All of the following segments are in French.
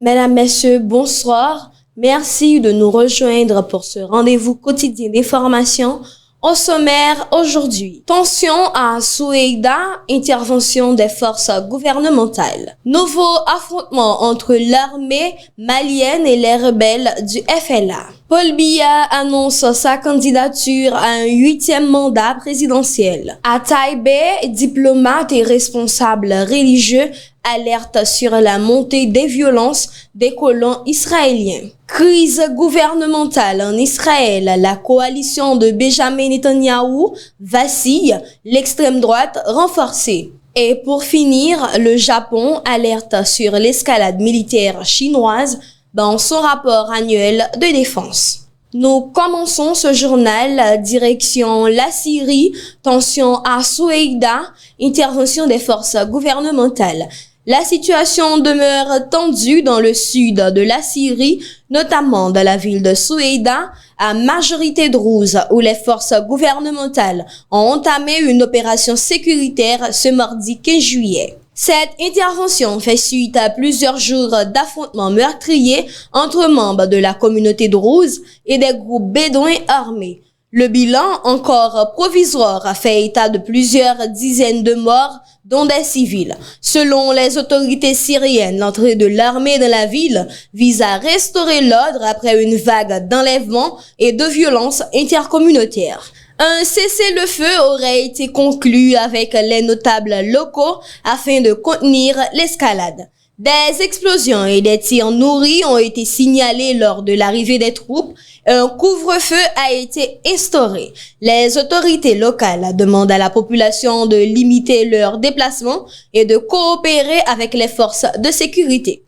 Mesdames, Messieurs, bonsoir. Merci de nous rejoindre pour ce rendez-vous quotidien d'information. Au sommaire aujourd'hui, tension à Soueïda, intervention des forces gouvernementales. Nouveau affrontement entre l'armée malienne et les rebelles du FLA. Paul Biya annonce sa candidature à un 8e mandat présidentiel. À Taïbé, diplomates et responsables religieux alertent sur la montée des violences des colons israéliens. Crise gouvernementale en Israël, la coalition de Benjamin Netanyahou vacille, l'extrême droite renforcée. Et pour finir, le Japon alerte sur l'escalade militaire chinoise dans son rapport annuel de défense. Nous commençons ce journal direction la Syrie, tension à Soueïda, intervention des forces gouvernementales. La situation demeure tendue dans le sud de la Syrie, notamment dans la ville de Soueïda, à majorité druze, où les forces gouvernementales ont entamé une opération sécuritaire ce mardi 15 juillet. Cette intervention fait suite à plusieurs jours d'affrontements meurtriers entre membres de la communauté druze et des groupes bédouins armés. Le bilan, encore provisoire, fait état de plusieurs dizaines de morts, dont des civils. Selon les autorités syriennes, l'entrée de l'armée dans la ville vise à restaurer l'ordre après une vague d'enlèvements et de violences intercommunautaires. Un cessez-le-feu aurait été conclu avec les notables locaux afin de contenir l'escalade. Des explosions et des tirs nourris ont été signalés lors de l'arrivée des troupes. Un couvre-feu a été instauré. Les autorités locales demandent à la population de limiter leurs déplacements et de coopérer avec les forces de sécurité.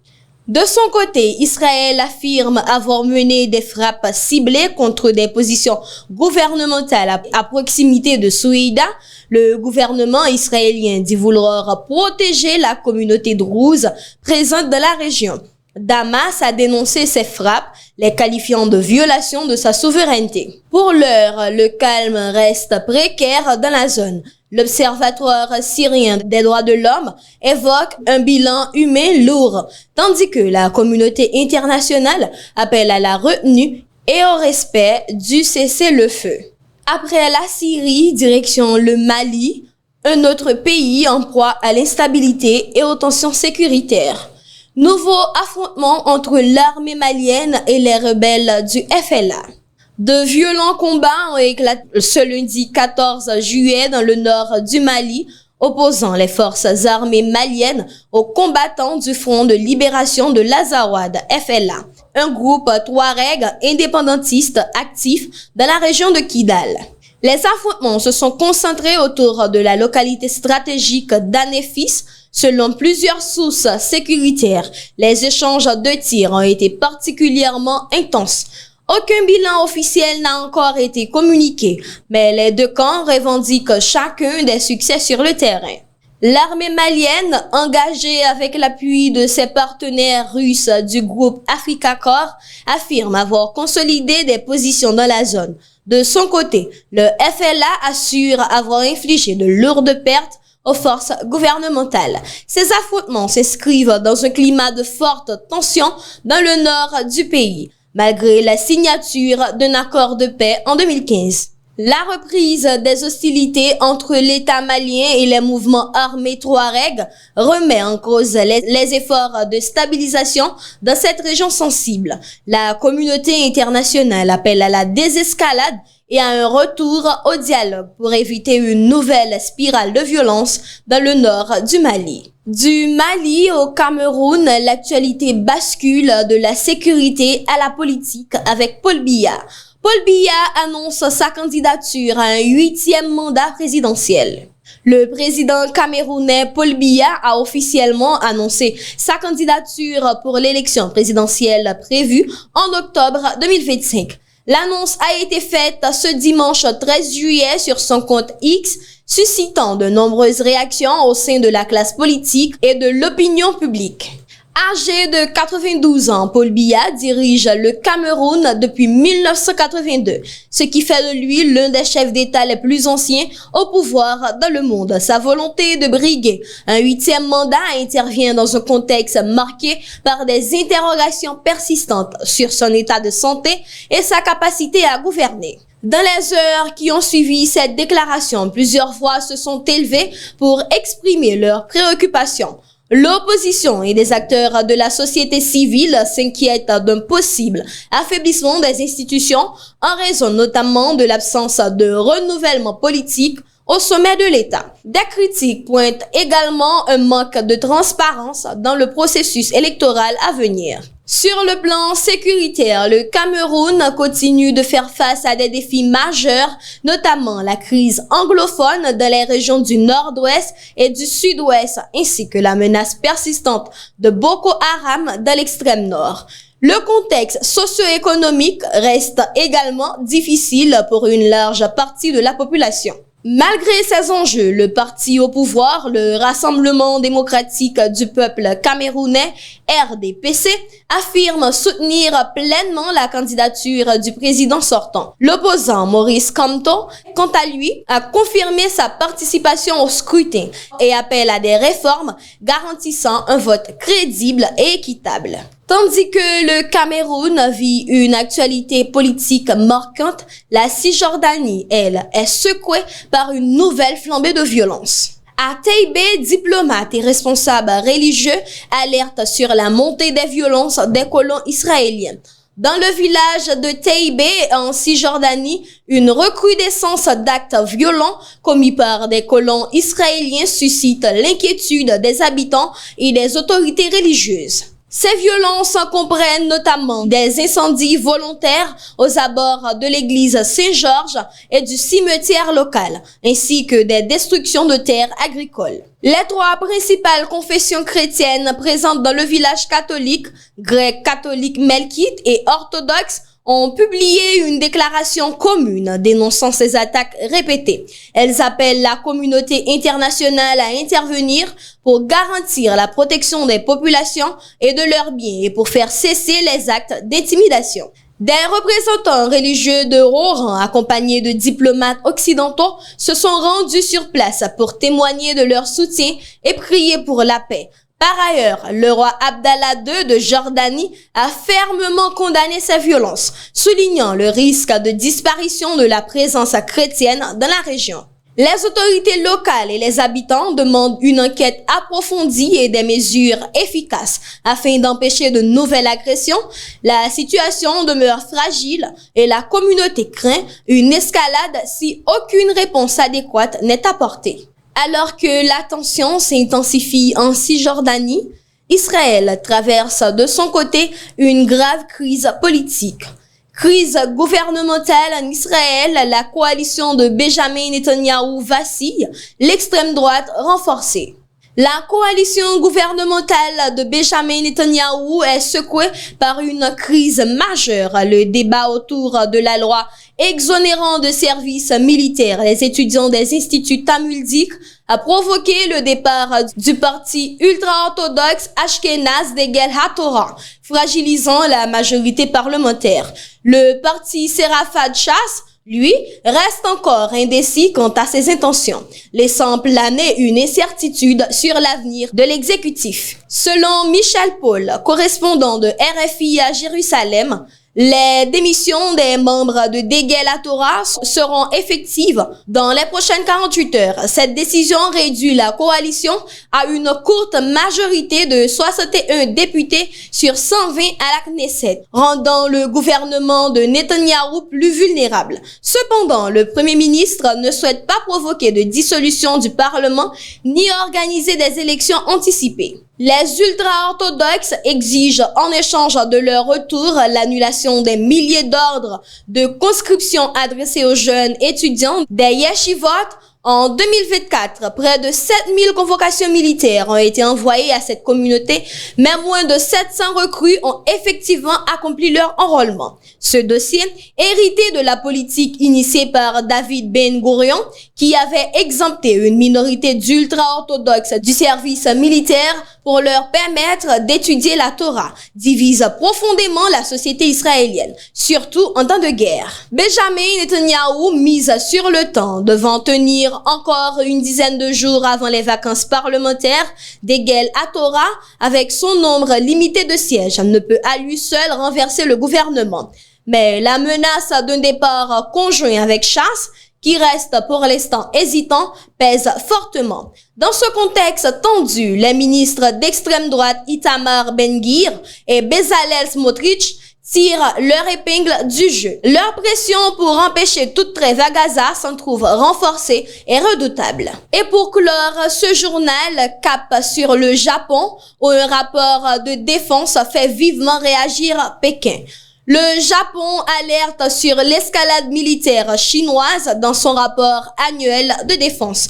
De son côté, Israël affirme avoir mené des frappes ciblées contre des positions gouvernementales à proximité de Soueïda. Le gouvernement israélien dit vouloir protéger la communauté druze présente dans la région. Damas a dénoncé ces frappes, les qualifiant de violation de sa souveraineté. Pour l'heure, le calme reste précaire dans la zone. L'Observatoire syrien des droits de l'homme évoque un bilan humain lourd, tandis que la communauté internationale appelle à la retenue et au respect du cessez-le-feu. Après la Syrie, direction le Mali, un autre pays en proie à l'instabilité et aux tensions sécuritaires. Nouveau affrontement entre l'armée malienne et les rebelles du FLA. De violents combats ont éclaté ce lundi 14 juillet dans le nord du Mali, opposant les forces armées maliennes aux combattants du Front de libération de l'Azawad, FLA, un groupe touareg indépendantiste actif dans la région de Kidal. Les affrontements se sont concentrés autour de la localité stratégique d'Anefis. Selon plusieurs sources sécuritaires, les échanges de tirs ont été particulièrement intenses. Aucun bilan officiel n'a encore été communiqué, mais les deux camps revendiquent chacun des succès sur le terrain. L'armée malienne, engagée avec l'appui de ses partenaires russes du groupe Africa Corps, affirme avoir consolidé des positions dans la zone. De son côté, le FLA assure avoir infligé de lourdes pertes aux forces gouvernementales. Ces affrontements s'inscrivent dans un climat de forte tension dans le nord du pays, malgré la signature d'un accord de paix en 2015. La reprise des hostilités entre l'État malien et les mouvements armés touareg remet en cause les efforts de stabilisation dans cette région sensible. La communauté internationale appelle à la désescalade et à un retour au dialogue pour éviter une nouvelle spirale de violence dans le nord du Mali. Du Mali au Cameroun, l'actualité bascule de la sécurité à la politique avec Paul Biya. Paul Biya annonce sa candidature à un 8e mandat présidentiel. Le président camerounais Paul Biya a officiellement annoncé sa candidature pour l'élection présidentielle prévue en octobre 2025. L'annonce a été faite ce dimanche 13 juillet sur son compte X, suscitant de nombreuses réactions au sein de la classe politique et de l'opinion publique. Âgé de 92 ans, Paul Biya dirige le Cameroun depuis 1982, ce qui fait de lui l'un des chefs d'État les plus anciens au pouvoir dans le monde. Sa volonté de briguer un 8e mandat intervient dans un contexte marqué par des interrogations persistantes sur son état de santé et sa capacité à gouverner. Dans les heures qui ont suivi cette déclaration, plusieurs voix se sont élevées pour exprimer leurs préoccupations. L'opposition et des acteurs de la société civile s'inquiètent d'un possible affaiblissement des institutions en raison notamment de l'absence de renouvellement politique au sommet de l'État. Des critiques pointent également un manque de transparence dans le processus électoral à venir. Sur le plan sécuritaire, le Cameroun continue de faire face à des défis majeurs, notamment la crise anglophone dans les régions du nord-ouest et du sud-ouest, ainsi que la menace persistante de Boko Haram dans l'extrême nord. Le contexte socio-économique reste également difficile pour une large partie de la population. Malgré ces enjeux, le parti au pouvoir, le Rassemblement démocratique du peuple camerounais, RDPC, affirme soutenir pleinement la candidature du président sortant. L'opposant Maurice Kamto, quant à lui, a confirmé sa participation au scrutin et appelle à des réformes garantissant un vote crédible et équitable. Tandis que le Cameroun vit une actualité politique marquante, la Cisjordanie, elle, est secouée par une nouvelle flambée de violence. À Taïbé, diplomates et responsables religieux alertent sur la montée des violences des colons israéliens. Dans le village de Taïbé, en Cisjordanie, une recrudescence d'actes violents commis par des colons israéliens suscite l'inquiétude des habitants et des autorités religieuses. Ces violences comprennent notamment des incendies volontaires aux abords de l'église Saint-Georges et du cimetière local, ainsi que des destructions de terres agricoles. Les trois principales confessions chrétiennes présentes dans le village catholique, grec catholique melkite et orthodoxe, ont publié une déclaration commune dénonçant ces attaques répétées. Elles appellent la communauté internationale à intervenir pour garantir la protection des populations et de leurs biens et pour faire cesser les actes d'intimidation. Des représentants religieux de haut rang, accompagnés de diplomates occidentaux, se sont rendus sur place pour témoigner de leur soutien et prier pour la paix. Par ailleurs, le roi Abdallah II de Jordanie a fermement condamné ces violences, soulignant le risque de disparition de la présence chrétienne dans la région. Les autorités locales et les habitants demandent une enquête approfondie et des mesures efficaces afin d'empêcher de nouvelles agressions. La situation demeure fragile et la communauté craint une escalade si aucune réponse adéquate n'est apportée. Alors que la tension s'intensifie en Cisjordanie, Israël traverse de son côté une grave crise politique. Crise gouvernementale en Israël, la coalition de Benjamin Netanyahou vacille, l'extrême droite renforcée. La coalition gouvernementale de Benjamin Netanyahou est secouée par une crise majeure. Le débat autour de la loi exonérant de services militaires les étudiants des instituts talmudiques a provoqué le départ du parti ultra-orthodoxe Ashkenaz d'Egel HaTorah, fragilisant la majorité parlementaire. Le parti Seraphat Shas, lui, reste encore indécis quant à ses intentions, laissant planer une incertitude sur l'avenir de l'exécutif. Selon Michel Paul, correspondant de RFI à Jérusalem, les démissions des membres de Degel HaTorah seront effectives dans les prochaines 48 heures. Cette décision réduit la coalition à une courte majorité de 61 députés sur 120 à la Knesset, rendant le gouvernement de Netanyahou plus vulnérable. Cependant, le Premier ministre ne souhaite pas provoquer de dissolution du Parlement ni organiser des élections anticipées. Les ultra-orthodoxes exigent en échange de leur retour l'annulation des milliers d'ordres de conscription adressés aux jeunes étudiants des yeshivot En 2024, près de 7000 convocations militaires ont été envoyées à cette communauté, mais moins de 700 recrues ont effectivement accompli leur enrôlement. Ce dossier, hérité de la politique initiée par David Ben Gourion, qui avait exempté une minorité d'ultra-orthodoxes du service militaire pour leur permettre d'étudier la Torah, divise profondément la société israélienne, surtout en temps de guerre. Benjamin Netanyahu mise sur le temps devant tenir encore une dizaine de jours avant les vacances parlementaires d'égal à Torah avec son nombre limité de sièges ne peut à lui seul renverser le gouvernement. Mais la menace d'un départ conjoint avec Chasse, qui reste pour l'instant hésitant, pèse fortement. Dans ce contexte tendu, les ministres d'extrême droite Itamar Ben-Gvir et Bezalel Smotrich tirent leur épingle du jeu. Leur pression pour empêcher toute trêve à Gaza s'en trouve renforcée et redoutable. Et pour clore ce journal, cap sur le Japon, où un rapport de défense fait vivement réagir Pékin. Le Japon alerte sur l'escalade militaire chinoise dans son rapport annuel de défense.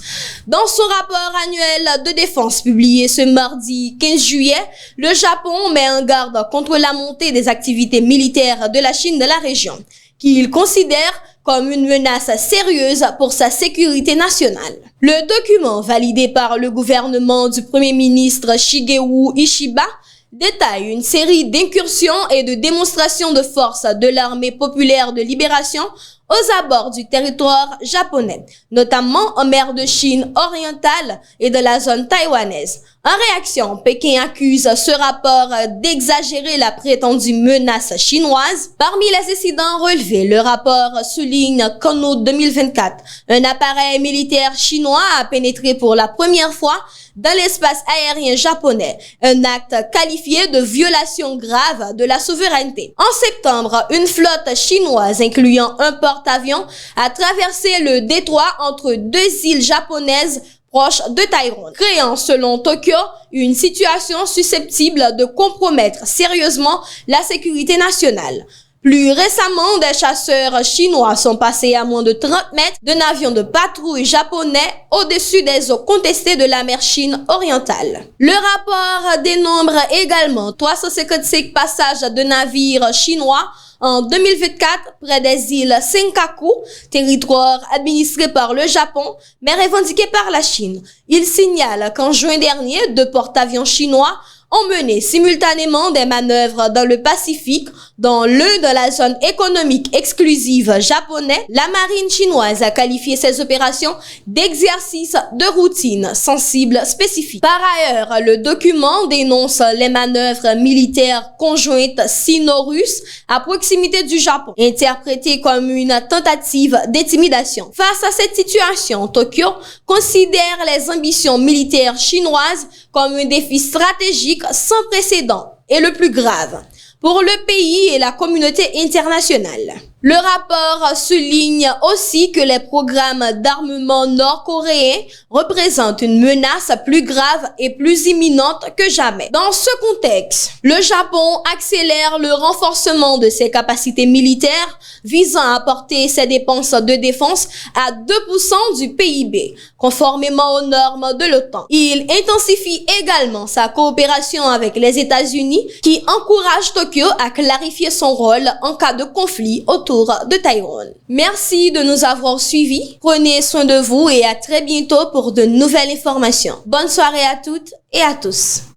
Dans son rapport annuel de défense publié ce mardi 15 juillet, le Japon met en garde contre la montée des activités militaires de la Chine dans la région, qu'il considère comme une menace sérieuse pour sa sécurité nationale. Le document validé par le gouvernement du Premier ministre Shigeru Ishiba détaille une série d'incursions et de démonstrations de force de l'armée populaire de libération aux abords du territoire japonais, notamment en mer de Chine orientale et de la zone taïwanaise. En réaction, Pékin accuse ce rapport d'exagérer la prétendue menace chinoise. Parmi les incidents relevés, le rapport souligne qu'en août 2024, un appareil militaire chinois a pénétré pour la première fois dans l'espace aérien japonais, un acte qualifié de violation grave de la souveraineté. En septembre, une flotte chinoise incluant un porte-avions a traversé le détroit entre deux îles japonaises proches de Taïwan, créant selon Tokyo une situation susceptible de compromettre sérieusement la sécurité nationale. Plus récemment, des chasseurs chinois sont passés à moins de 30 mètres d'un avion de patrouille japonais au-dessus des eaux contestées de la mer Chine orientale. Le rapport dénombre également 355 passages de navires chinois en 2024 près des îles Senkaku, territoire administré par le Japon, mais revendiqué par la Chine. Il signale qu'en juin dernier, deux porte-avions chinois ont mené simultanément des manœuvres dans le Pacifique, dans l'un de la zone économique exclusive japonais. La marine chinoise a qualifié ces opérations d'exercices de routine sensibles spécifiques. Par ailleurs, le document dénonce les manœuvres militaires conjointes sino-russes à proximité du Japon, interprétées comme une tentative d'intimidation. Face à cette situation, Tokyo considère les ambitions militaires chinoises comme un défi stratégique sans précédent et le plus grave pour le pays et la communauté internationale. Le rapport souligne aussi que les programmes d'armement nord-coréens représentent une menace plus grave et plus imminente que jamais. Dans ce contexte, le Japon accélère le renforcement de ses capacités militaires visant à porter ses dépenses de défense à 2% du PIB, conformément aux normes de l'OTAN. Il intensifie également sa coopération avec les États-Unis qui encourage Tokyo à clarifier son rôle en cas de conflit autour de Taïwan. Merci de nous avoir suivis. Prenez soin de vous et à très bientôt pour de nouvelles informations. Bonne soirée à toutes et à tous.